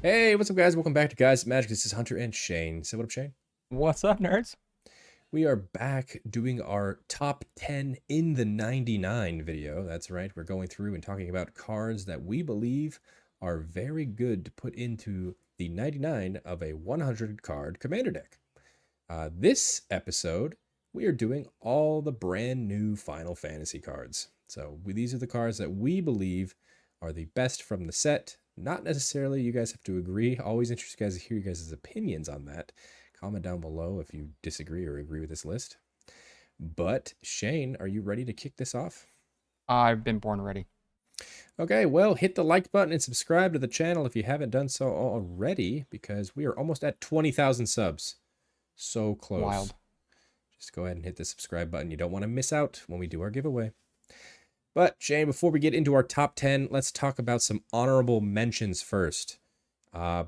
Hey, what's up, guys? Welcome back to Guys Magic. This is Hunter and Shane. Say what up, Shane? What's up, nerds? We are back doing our top 10 in the 99 video. That's right. We're going through and talking about cards that we believe are very good to put into the 99 of a 100 card commander deck. This episode, we are doing all the brand new Final Fantasy cards. These are the cards that we believe are the best from the set. Not necessarily you guys have to agree. Always interested guys to hear you guys' opinions on that. Comment down below if you disagree or agree with this list. But Shane, are you ready to kick this off? I've been born ready. Okay, well, hit the like button and subscribe to the channel if you haven't done so already, because we are almost at 20,000 subs. So close. Wild. Just go ahead and hit the subscribe button. You don't want to miss out when we do our giveaway. But Shane, before we get into our top 10, let's talk about some honorable mentions first. Uh,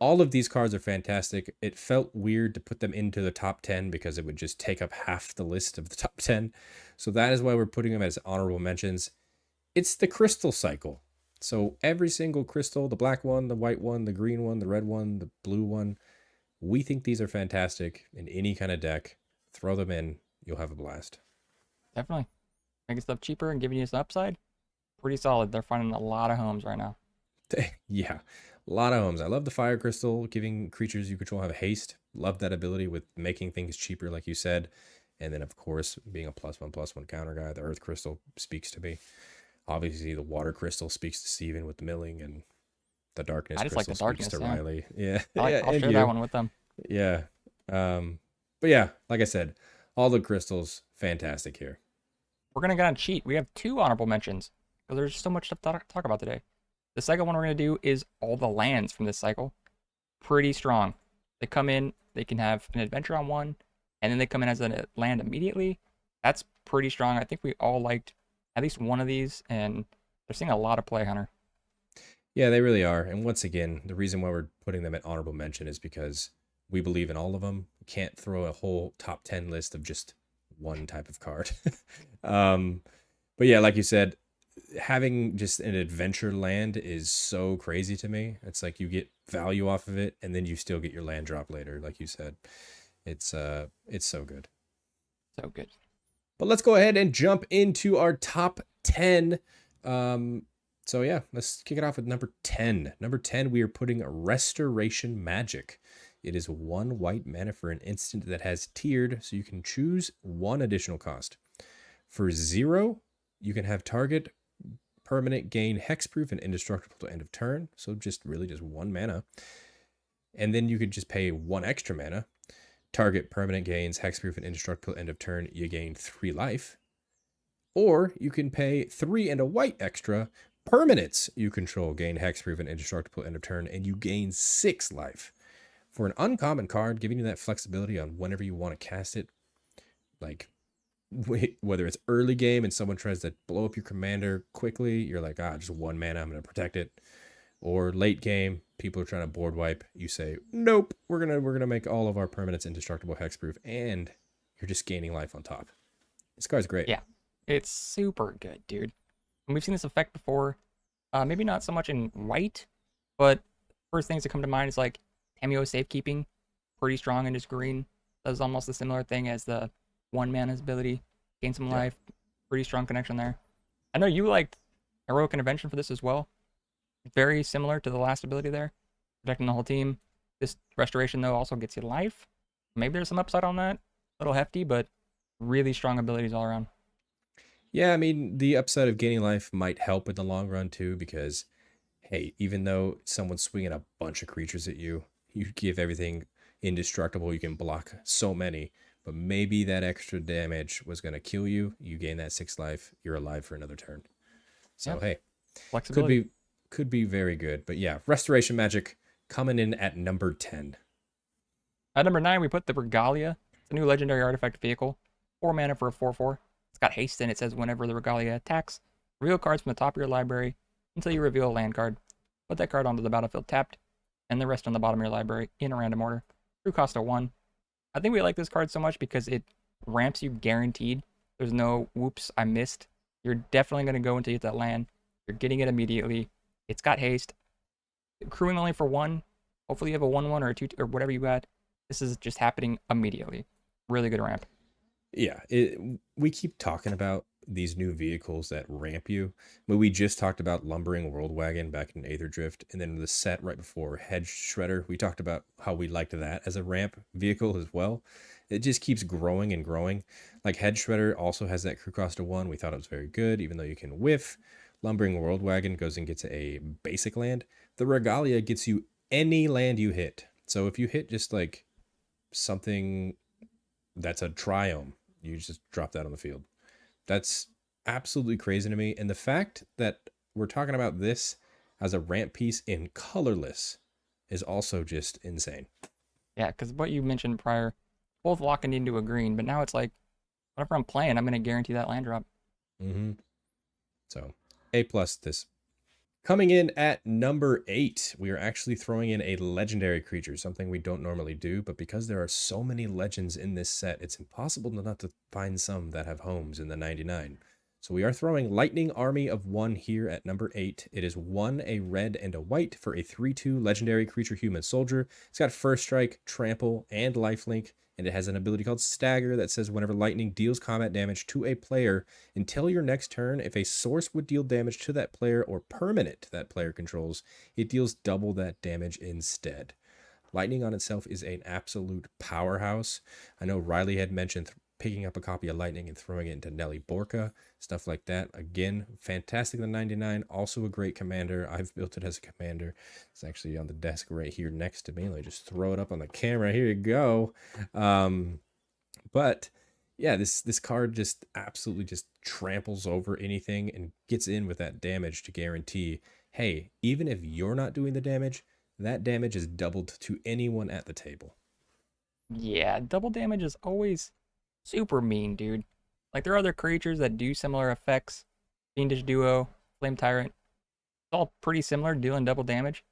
all of these cards are fantastic. It felt weird to put them into the top 10 because it would just take up half the list of the top 10. So that is why we're putting them as honorable mentions. It's the crystal cycle. So every single crystal, the black one, the white one, the green one, the red one, the blue one, we think these are fantastic in any kind of deck. Throw them in, you'll have a blast. Definitely. Making stuff cheaper and giving you some upside. Pretty solid. They're finding a lot of homes right now. Yeah, a lot of homes. I love the fire crystal, giving creatures you control have haste. Love that ability with making things cheaper, like you said. And then, of course, being a +1/+1 counter guy, the earth crystal speaks to me. Obviously, the water crystal speaks to Steven with the milling, and the darkness I just like crystal the speaks darkness, to yeah. Riley. Yeah, I like yeah, I'll and share that you. one with them. Yeah. But yeah, like I said, all the crystals, fantastic here. We're gonna get on cheat. We have two honorable mentions. Because there's so much stuff to talk about today. The second one we're gonna do is all the lands from this cycle. Pretty strong. They come in, they can have an adventure on one, and then they come in as a land immediately. That's pretty strong. I think we all liked at least one of these, and they're seeing a lot of play, Hunter. Yeah, they really are. And once again, the reason why we're putting them at honorable mention is because we believe in all of them. We can't throw a whole top 10 list of just one type of card. um, but yeah, like you said, having just an adventure land is so crazy to me. It's like you get value off of it and then you still get your land drop later, like you said. It's so good. So good. But let's go ahead and jump into our top 10. Um, so yeah, let's kick it off with number 10. Number 10, we are putting Restoration Magic. It is 1 white mana for an instant that has tiered, so you can choose 1 additional cost. For 0, you can have target permanent gain hexproof and indestructible to end of turn, so just 1 mana. And then you could just pay 1 extra mana. Target permanent gains hexproof and indestructible end of turn, you gain 3 life. Or you can pay 3 and a white extra. Permanents you control gain hexproof and indestructible end of turn, and you gain 6 life. For an uncommon card, giving you that flexibility on whenever you want to cast it, like whether it's early game and someone tries to blow up your commander quickly, you're like, just 1 mana, I'm going to protect it. Or late game, people are trying to board wipe, you say, nope, we're gonna make all of our permanents indestructible hexproof, and you're just gaining life on top. This card's great. Yeah, it's super good, dude. And we've seen this effect before. Maybe not so much in white, but first things that come to mind is like Tameo Safekeeping, pretty strong in his green. Does almost a similar thing as the 1 mana's ability, gain some Yeah. life. Pretty strong connection there. I know you liked Heroic Intervention for this as well. Very similar to the last ability there, protecting the whole team. This restoration though also gets you life. Maybe there's some upside on that. A little hefty, but really strong abilities all around. Yeah, I mean, the upside of gaining life might help in the long run too, because hey, even though someone's swinging a bunch of creatures at you, you give everything indestructible, you can block so many, but maybe that extra damage was going to kill you. You gain that 6 life, you're alive for another turn. So Yep, hey, could flexibility. be could be very good. But yeah, Restoration Magic coming in at number 10. At number 9, we put the Regalia. It's a new legendary artifact vehicle. 4 mana for a 4/4. It's got haste and it says whenever the Regalia attacks, reveal cards from the top of your library until you reveal a land card. Put that card onto the battlefield tapped, and the rest on the bottom of your library in a random order. True cost of 1. I think we like this card so much because it ramps you guaranteed. There's no whoops, I missed. You're definitely going to go until you get that land. You're getting it immediately. It's got haste. Crewing only for one. Hopefully you have a 1-1 or a 2 or whatever you got. This is just happening immediately. Really good ramp. Yeah, we keep talking about these new vehicles that ramp you, but we just talked about Lumbering World Wagon back in Aether Drift, and then the set right before Hedge Shredder, we talked about how we liked that as a ramp vehicle as well. It just keeps growing and growing. Like Hedge Shredder also has that crew cost of 1. We thought it was very good, even though you can whiff. Lumbering World Wagon goes and gets a basic land. The Regalia gets you any land you hit. So if you hit just like something that's a triome, you just drop that on the field. That's absolutely crazy to me. And the fact that we're talking about this as a ramp piece in colorless is also just insane. Yeah, because what you mentioned prior, both locking into a green, but now it's like, whenever I'm playing, I'm going to guarantee that land drop. Mm-hmm. So A plus this. Coming in at number 8, we are actually throwing in a legendary creature, something we don't normally do, but because there are so many legends in this set, it's impossible not to find some that have homes in the 99. So we are throwing Lightning Army of 1 here at number 8. It is 1, a red and a white for a 3/2 legendary creature human soldier. It's got first strike, trample, and lifelink, and it has an ability called Stagger that says whenever lightning deals combat damage to a player, until your next turn, if a source would deal damage to that player or permanent that player controls, it deals double that damage instead. Lightning on itself is an absolute powerhouse. I know Riley had mentioned picking up a copy of Lightning and throwing it into Nelly Borka, stuff like that. Again, fantastic the 99, also a great commander. I've built it as a commander. It's actually on the desk right here next to me. Let me just throw it up on the camera. Here you go. But yeah, this card just absolutely just tramples over anything and gets in with that damage to guarantee, hey, even if you're not doing the damage, that damage is doubled to anyone at the table. Yeah, double damage is always super mean, dude. Like, there are other creatures that do similar effects. Fiendish Duo, Flame Tyrant. It's all pretty similar, dealing double damage.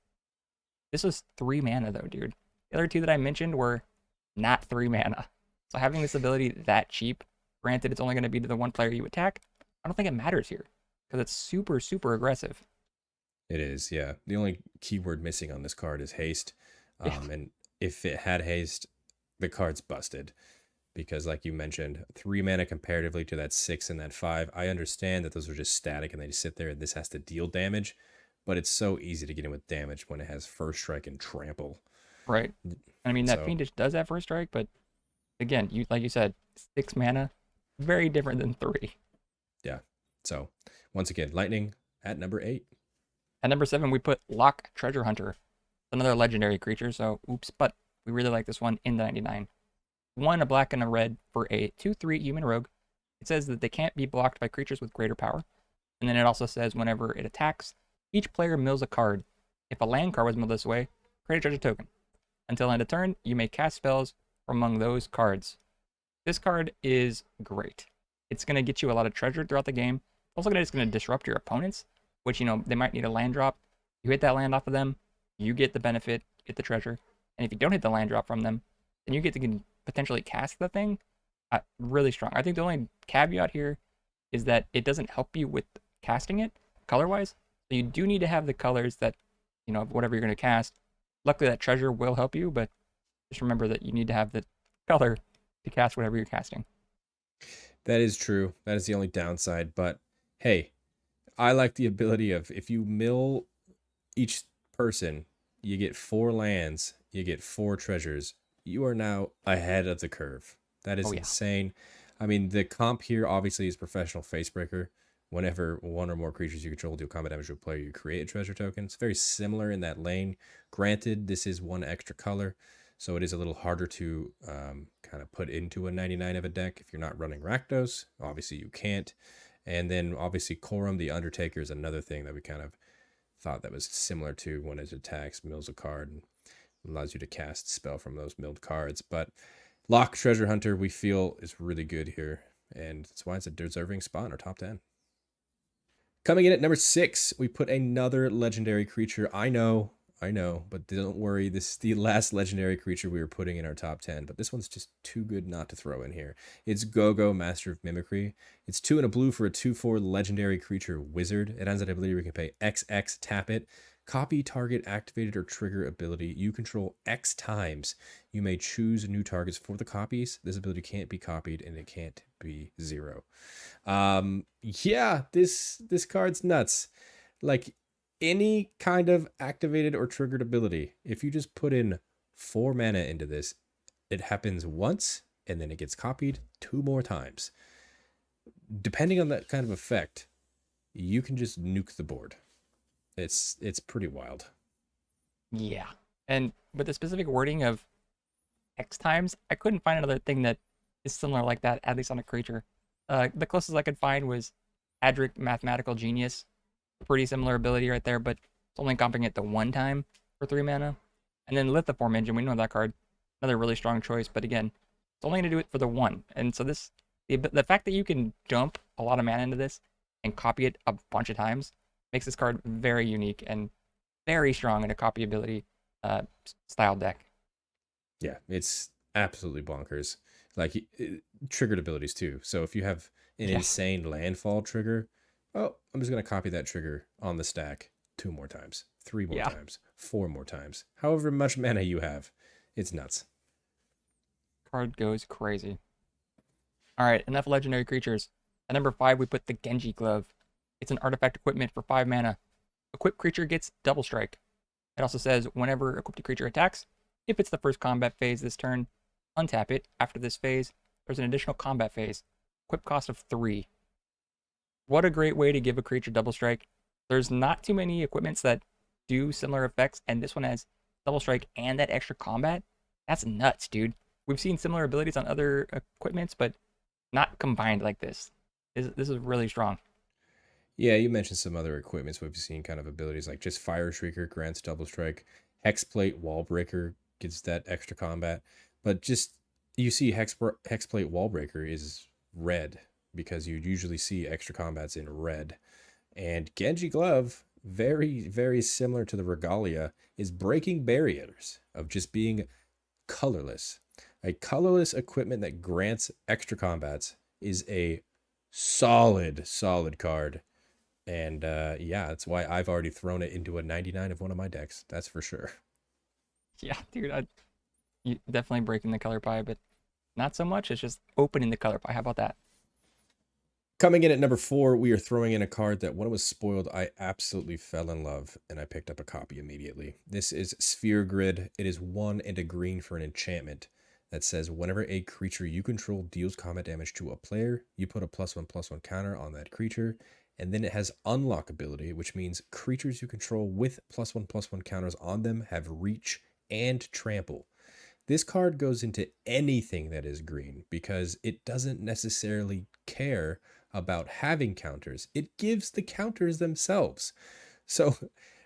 This was 3 mana, though, dude. The other two that I mentioned were not 3 mana. So having this ability that cheap, granted it's only going to be to the one player you attack, I don't think it matters here. Because it's super, super aggressive. It is, yeah. The only keyword missing on this card is haste. Yeah, And if it had haste, the card's busted. Because, like you mentioned, 3 mana comparatively to that 6 and that 5. I understand that those are just static and they just sit there and this has to deal damage. But it's so easy to get in with damage when it has first strike and trample. right. I mean, that So, Fiendish does have first strike, but again, you like you said, 6 mana, very different than 3. yeah. So, once again, Lightning at number 8. At number 7, we put Lock Treasure Hunter, another legendary creature. So, oops, but we really like this one in the 99. 1, a black and a red for a 2/3 human rogue. It says that they can't be blocked by creatures with greater power. And then it also says whenever it attacks, each player mills a card. If a land card was milled this way, create a treasure token. Until end of turn, you may cast spells from among those cards. This card is great. It's going to get you a lot of treasure throughout the game. It's also just going to disrupt your opponents, which, they might need a land drop. You hit that land off of them, you get the benefit, get the treasure. And if you don't hit the land drop from them, then you get to potentially cast the thing. Really strong. I think the only caveat here is that it doesn't help you with casting it color-wise. So you do need to have the colors that, whatever you're going to cast. Luckily, that treasure will help you, but just remember that you need to have the color to cast whatever you're casting. That is true. That is the only downside. But hey, I like the ability of if you mill each person, you get 4 lands, you get 4 treasures. You are now ahead of the curve. That is Oh yeah, insane. I mean, the comp here obviously is professional facebreaker. Whenever one or more creatures you control deal combat damage to a player, you create a treasure token. It's very similar in that lane. Granted, this is 1 extra color, so it is a little harder to kind of put into a 99 of a deck if you're not running Rakdos. Obviously, you can't. And then obviously Corum the Undertaker is another thing that we kind of thought that was similar to when it attacks, mills a card, and allows you to cast spell from those milled cards. But Lock Treasure Hunter we feel is really good here, and that's why it's a deserving spot in our top 10. Coming in at number 6, we put another legendary creature. I know, but don't worry. This is the last legendary creature we were putting in our top 10, but this one's just too good not to throw in here. It's GoGo, Master of Mimickry. It's 2 and a blue for a 2/4 legendary creature wizard. It has an ability where you can pay XX, tap it, Copy target activated or trigger ability. You control X times. You may choose new targets for the copies. This ability can't be copied and it can't be 0. Yeah, this card's nuts. Like any kind of activated or triggered ability, if you just put in 4 mana into this, it happens once and then it gets copied 2 more times. Depending on that kind of effect, you can just nuke the board. It's pretty wild. Yeah. And with the specific wording of X times, I couldn't find another thing that is similar like that, at least on a creature. The closest I could find was Adric Mathematical Genius. Pretty similar ability right there, but it's only comping it the 1 time for 3 mana. And then Lithiform Engine, we know that card. Another really strong choice, but again, it's only going to do it for the 1. And so the fact that you can dump a lot of mana into this and copy it a bunch of times makes this card very unique and very strong in a copy ability style deck. Yeah, it's absolutely bonkers. Like triggered abilities too. So if you have an Yeah. insane landfall trigger, oh, I'm just gonna copy that trigger on the stack 2 more times, 3 more Yeah. times, 4 more times. However much mana you have, it's nuts. Card goes crazy. All right, enough legendary creatures. At number 5, we put the Genji Glove. It's an artifact equipment for 5 mana. Equipped creature gets double strike. It also says whenever equipped creature attacks, if it's the first combat phase this turn, untap it. After this phase, there's an additional combat phase. Equip cost of 3. What a great way to give a creature double strike. There's not too many equipments that do similar effects, and this one has double strike and that extra combat. That's nuts, dude. We've seen similar abilities on other equipments, but not combined like this. This is really strong. Yeah, you mentioned some other equipments we've seen kind of abilities like just Fire Shrieker grants double strike, Hexplate Wallbreaker gives that extra combat, but just you see Hexplate Wallbreaker is red because you usually see extra combats in red, and Genji Glove, very very similar to the Regalia, is breaking barriers of just being colorless. A colorless equipment that grants extra combats is a solid card, and yeah, that's why I've already thrown it into a 99 of one of my decks. That's for sure. Yeah, dude, you definitely breaking the color pie, but not so much. It's just opening the color pie. How about that? Coming in at number 4, we are throwing in a card that when it was spoiled, I absolutely fell in love, and I picked up a copy immediately. This is Sphere Grid. It is 1 and a green for an enchantment that says whenever a creature you control deals combat damage to a player, you put a +1/+1 counter on that creature. And then it has unlock ability, which means creatures you control with +1/+1 counters on them have reach and trample. This card goes into anything that is green because it doesn't necessarily care about having counters. It gives the counters themselves. So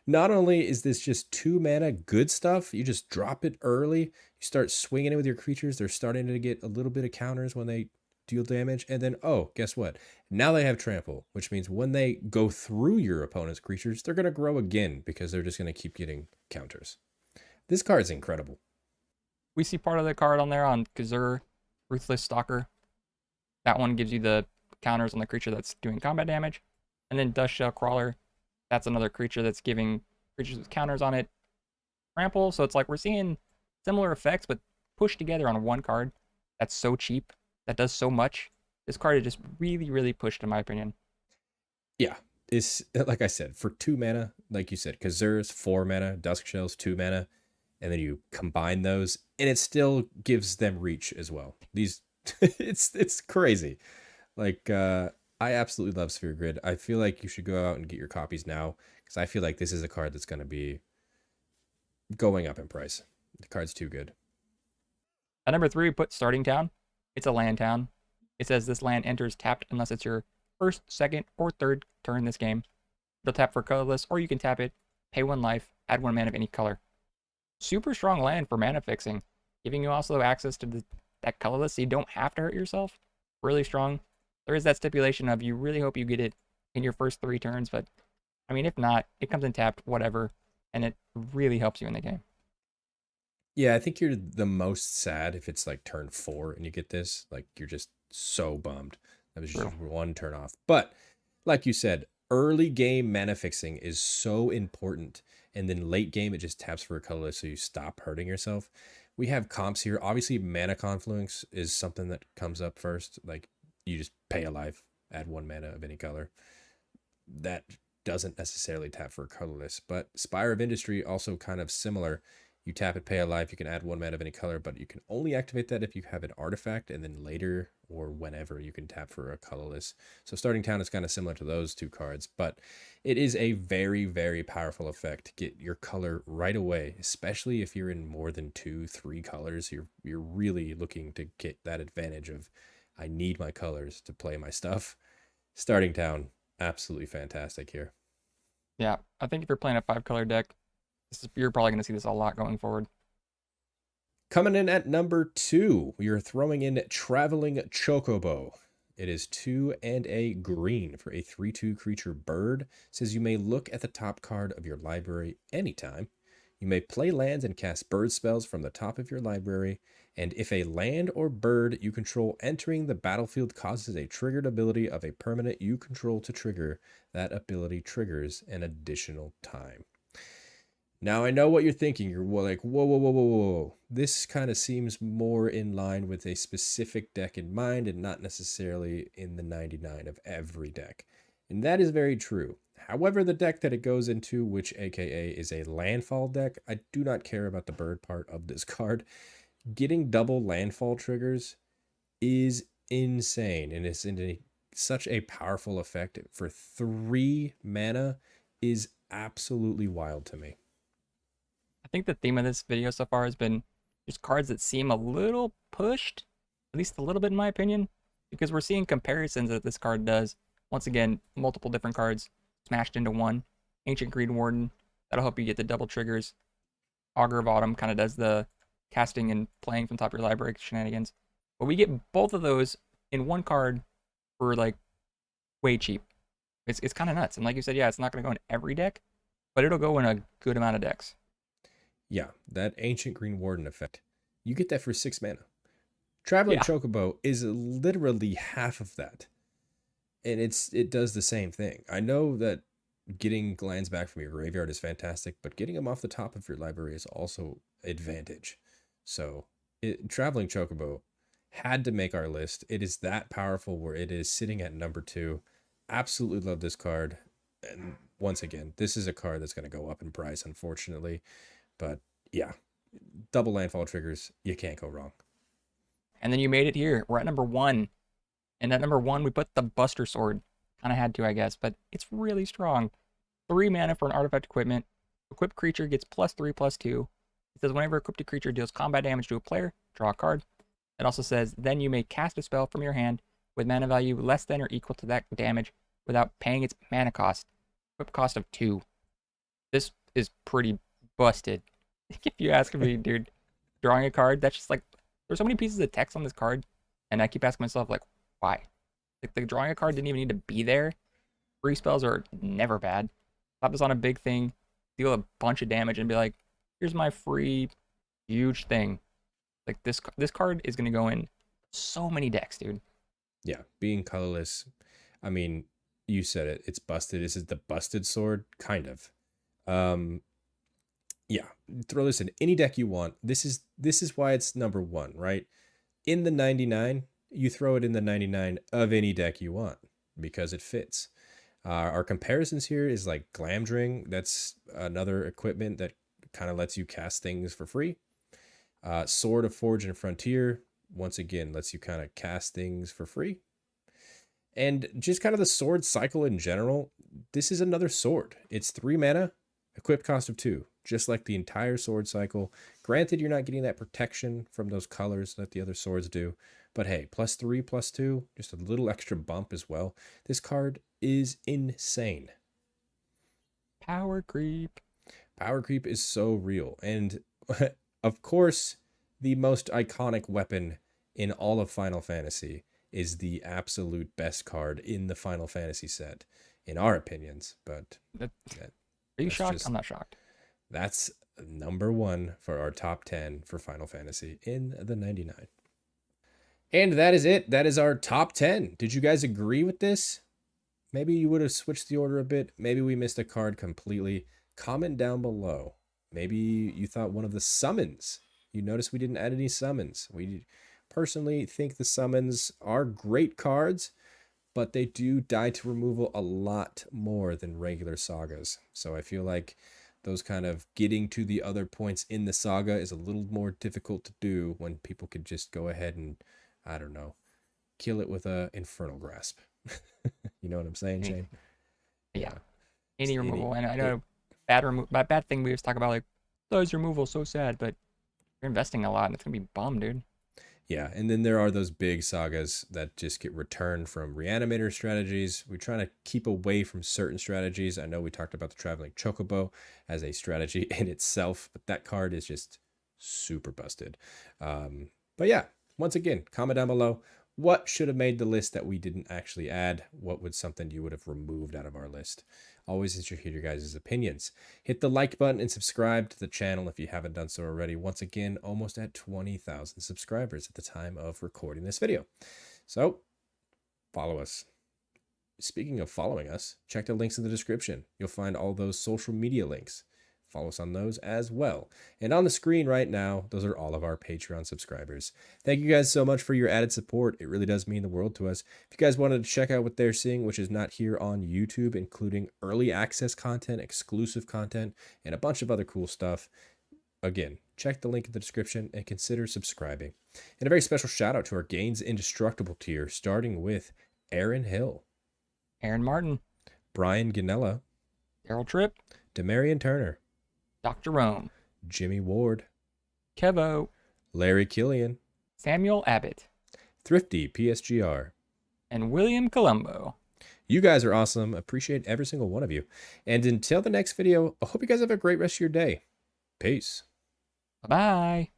not only is this just 2 mana good stuff, you just drop it early, you start swinging it with your creatures, they're starting to get a little bit of counters when they deal damage, and then, oh, guess what? Now they have trample, which means when they go through your opponent's creatures, they're going to grow again because they're just going to keep getting counters. This card's incredible. We see part of the card on there on Kazur, Ruthless Stalker. That one gives you the counters on the creature that's doing combat damage. And then Dust Shell Crawler, that's another creature that's giving creatures with counters on it trample. So it's like we're seeing similar effects, but pushed together on one card that's so cheap, that does so much. This card is just really, really pushed, in my opinion. Yeah, it's like I said, for 2 mana, like you said, Kazur's 4 mana, Dusk Shell's 2 mana, and then you combine those, and it still gives them reach as well. These, it's crazy. Like I absolutely love Sphere Grid. I feel like you should go out and get your copies now because I feel like this is a card that's going to be going up in price. The card's too good. At number 3, we put Starting Town. It's a land town. It says this land enters tapped unless it's your first, second, or third turn this game. It'll tap for colorless, or you can tap it, pay 1 life, add 1 mana of any color. Super strong land for mana fixing, giving you also access to that colorless so you don't have to hurt yourself. Really strong. There is that stipulation of you really hope you get it in your first 3 turns, but I mean, if not, it comes in tapped, whatever, and it really helps you in the game. Yeah, I think you're the most sad if it's like turn 4 and you get this. Like you're just so bummed. That was True. just 1 turn off. But like you said, Early game mana fixing is so important. And then late game, it just taps for a colorless so you stop hurting yourself. We have comps here. Obviously, mana confluence is something that comes up first. Like you just pay a life, add 1 mana of any color. That doesn't necessarily tap for a colorless, but Spire of Industry also kind of similar. You tap it, pay a life, you can add 1 mana of any color, but you can only activate that if you have an artifact, and then later or whenever you can tap for a colorless. So Starting Town is kind of similar to those two cards, but it is a very, very powerful effect to get your color right away, especially if you're in more than 2, 3 colors. You're really looking to get that advantage of I need my colors to play my stuff. Starting Town, absolutely fantastic here. Yeah, I think if you're playing a 5-color deck, you're probably going to see this a lot going forward. Coming in at number 2, we are throwing in Traveling Chocobo. It is 2 and a green for a 3/2 creature bird. It says you may look at the top card of your library anytime. You may play lands and cast bird spells from the top of your library. And if a land or bird you control entering the battlefield causes a triggered ability of a permanent you control to trigger, that ability triggers an additional time. Now I know what you're thinking. You're like, whoa, whoa, whoa, whoa, whoa. This kind of seems more in line with a specific deck in mind and not necessarily in the 99 of every deck. And that is very true. However, the deck that it goes into, which aka is a landfall deck, I do not care about the bird part of this card. Getting double landfall triggers is insane, and it's in such a powerful effect for 3 mana is absolutely wild to me. I think the theme of this video so far has been just cards that seem a little pushed, at least a little bit in my opinion, because we're seeing comparisons that this card does. Once again, multiple different cards smashed into one. Ancient Green Warden, that'll help you get the double triggers. Augur of Autumn kind of does the casting and playing from top of your library shenanigans. But we get both of those in one card for like way cheap. It's kind of nuts. And like you said, yeah, it's not going to go in every deck, but it'll go in a good amount of decks. Yeah, that Ancient Green Warden effect. You get that for 6 mana. Traveling Yeah. Chocobo is literally half of that. And it does the same thing. I know that getting lands back from your graveyard is fantastic, but getting them off the top of your library is also advantage. So Traveling Chocobo had to make our list. It is that powerful where it is sitting at number 2. Absolutely love this card. And once again, this is a card that's going to go up in price, unfortunately. But yeah, double landfall triggers, you can't go wrong. And then you made it here. We're at number 1. And at number 1, we put the Buster Sword. Kind of had to, I guess, but it's really strong. 3 mana for an artifact equipment. Equipped creature gets +3/+2. It says whenever equipped creature deals combat damage to a player, draw a card. It also says then you may cast a spell from your hand with mana value less than or equal to that damage without paying its mana cost. Equip cost of 2. This is pretty busted. If you ask me, dude, drawing a card, that's just like, there's so many pieces of text on this card, and I keep asking myself, like, why? Like, the drawing a card didn't even need to be there. Free spells are never bad. Slap this on a big thing, deal a bunch of damage, and be like, here's my free huge thing. Like, this card is going to go in so many decks, dude. Yeah, being colorless. I mean, you said it. It's busted. This is the busted sword, kind of. Um, yeah, throw this in any deck you want. This is why it's number 1, right? In the 99, you throw it in the 99 of any deck you want because it fits. Our comparisons here is like Glamdring. That's another equipment that kind of lets you cast things for free. Sword of Forge and Frontier, once again, lets you kind of cast things for free. And just kind of the sword cycle in general, this is another sword. It's 3 mana, equipped cost of 2, just like the entire sword cycle. Granted, you're not getting that protection from those colors that the other swords do, but hey, +3/+2, just a little extra bump as well. This card is insane. Power creep. Power creep is so real. And of course, the most iconic weapon in all of Final Fantasy is the absolute best card in the Final Fantasy set, in our opinions. But That, that, are you that's shocked? just I'm not shocked. that's number 1 for our top 10 for Final Fantasy in the 99. And that is it. That is our top 10. Did you guys agree with this? Maybe you would have switched the order a bit. Maybe we missed a card completely. Comment down below. Maybe you thought one of the summons. You notice we didn't add any summons. We personally think the summons are great cards, but they do die to removal a lot more than regular sagas. So I feel like those kind of getting to the other points in the saga is a little more difficult to do when people could just go ahead and, I don't know, kill it with a Infernal Grasp. You know what I'm saying, Any, Shane? yeah, Yeah. any Any, removal. And I it, know bad thing we always talk about, like, those removal so sad, but you're investing a lot and it's gonna be bum, dude. yeah, and then there are those big sagas that just get returned from reanimator strategies. We're trying to keep away from certain strategies. I know we talked about the traveling Chocobo as a strategy in itself, but that card is just super busted. But yeah, once again, comment down below what should have made the list that we didn't actually add. What would something you would have removed out of our list? Always interested to hear your guys' opinions. Hit the like button and subscribe to the channel if you haven't done so already. Once again, almost at 20,000 subscribers at the time of recording this video. So, follow us. Speaking of following us, check the links in the description. You'll find all those social media links. Follow us on those as well. And on the screen right now, those are all of our Patreon subscribers. Thank you guys so much for your added support. It really does mean the world to us. If you guys wanted to check out what they're seeing, which is not here on YouTube, including early access content, exclusive content, and a bunch of other cool stuff, again, check the link in the description and consider subscribing. And a very special shout out to our Gains Indestructible tier, starting with Aaron Hill, Aaron Martin, Brian Ganella, Daryl Tripp, Demarion Turner, Dr. Rome, Jimmy Ward, Kevo, Larry Killian, Samuel Abbott, Thrifty PSGR, and William Colombo. You guys are awesome. Appreciate every single one of you. And until the next video, I hope you guys have a great rest of your day. Peace. Bye-bye.